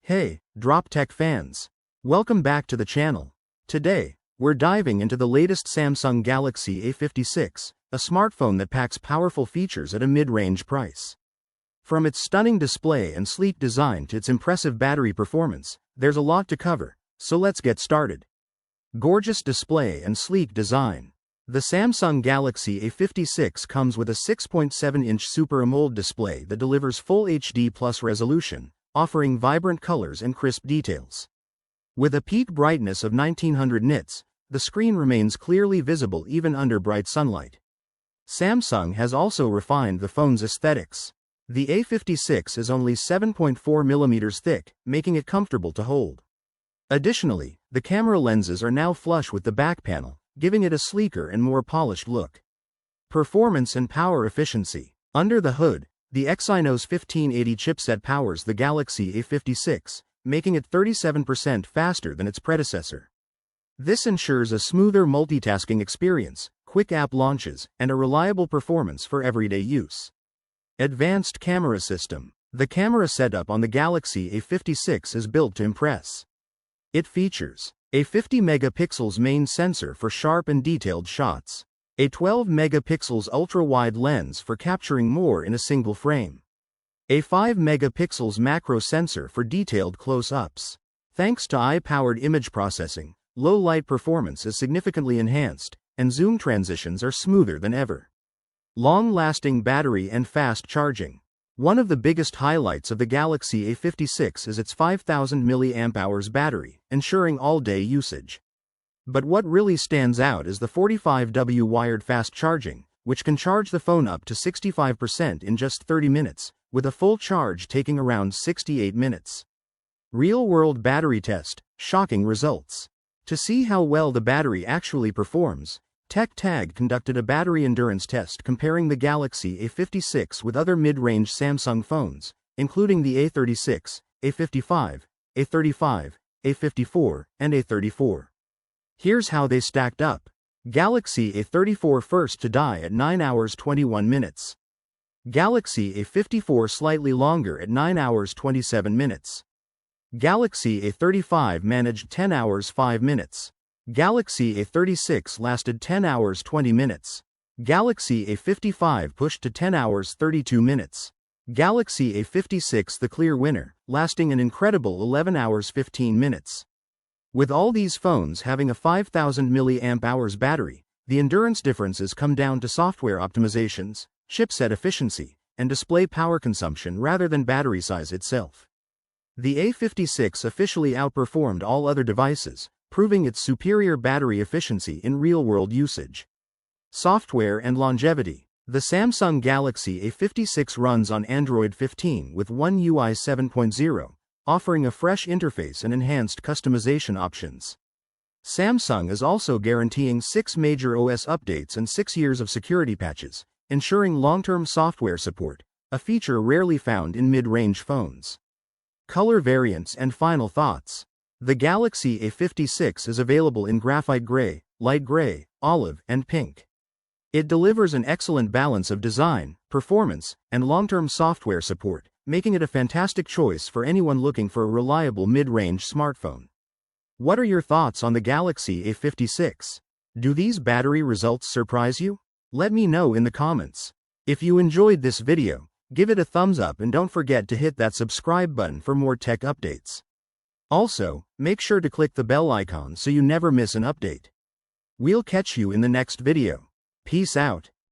Hey, Drop Tech fans! Welcome back to the channel. Today, we're diving into the latest Samsung Galaxy A56, a smartphone that packs powerful features at a mid-range price. From its stunning display and sleek design to its impressive battery performance, there's a lot to cover, so let's get started. Gorgeous display and sleek design. The Samsung Galaxy A56 comes with a 6.7-inch Super AMOLED display that delivers full HD+ resolution, offering vibrant colors and crisp details. With a peak brightness of 1900 nits, the screen remains clearly visible even under bright sunlight. Samsung has also refined the phone's aesthetics. The A56 is only 7.4 mm thick, making it comfortable to hold. Additionally, the camera lenses are now flush with the back panel, giving it a sleeker and more polished look. Performance and power efficiency. Under the hood, the Exynos 1580 chipset powers the Galaxy A56, making it 37% faster than its predecessor. This ensures a smoother multitasking experience, quick app launches, and a reliable performance for everyday use. Advanced camera system. The camera setup on the Galaxy A56 is built to impress. It features a 50 megapixels main sensor for sharp and detailed shots, a 12 megapixels ultra-wide lens for capturing more in a single frame, a 5 megapixels macro sensor for detailed close-ups. Thanks to AI-powered image processing, low-light performance is significantly enhanced, and zoom transitions are smoother than ever. Long-lasting battery and fast charging. One of the biggest highlights of the Galaxy A56 is its 5000 mAh battery, ensuring all-day usage. But what really stands out is the 45W wired fast charging, which can charge the phone up to 65% in just 30 minutes, with a full charge taking around 68 minutes. Real-world battery test, shocking results. To see how well the battery actually performs, TechTag conducted a battery endurance test comparing the Galaxy A56 with other mid-range Samsung phones, including the A36, A55, A35, A54, and A34. Here's how they stacked up. Galaxy A34 first to die at 9 hours 21 minutes. Galaxy A54 slightly longer at 9 hours 27 minutes. Galaxy A35 managed 10 hours 5 minutes. Galaxy A36 lasted 10 hours 20 minutes. Galaxy A55 pushed to 10 hours 32 minutes. Galaxy A56 the clear winner, lasting an incredible 11 hours 15 minutes. With all these phones having a 5000 mAh battery, the endurance differences come down to software optimizations, chipset efficiency, and display power consumption rather than battery size itself. The A56 officially outperformed all other devices, proving its superior battery efficiency in real-world usage. Software and longevity. The Samsung Galaxy A56 runs on Android 15 with One UI 7.0, offering a fresh interface and enhanced customization options. Samsung is also guaranteeing 6 major OS updates and 6 years of security patches, ensuring long-term software support, a feature rarely found in mid-range phones. Color variants and final thoughts. The Galaxy A56 is available in graphite gray, light gray, olive, and pink. It delivers an excellent balance of design, performance, and long-term software support, making it a fantastic choice for anyone looking for a reliable mid-range smartphone. What are your thoughts on the Galaxy A56? Do these battery results surprise you? Let me know in the comments. If you enjoyed this video, give it a thumbs up and don't forget to hit that subscribe button for more tech updates. Also, make sure to click the bell icon so you never miss an update. We'll catch you in the next video. Peace out.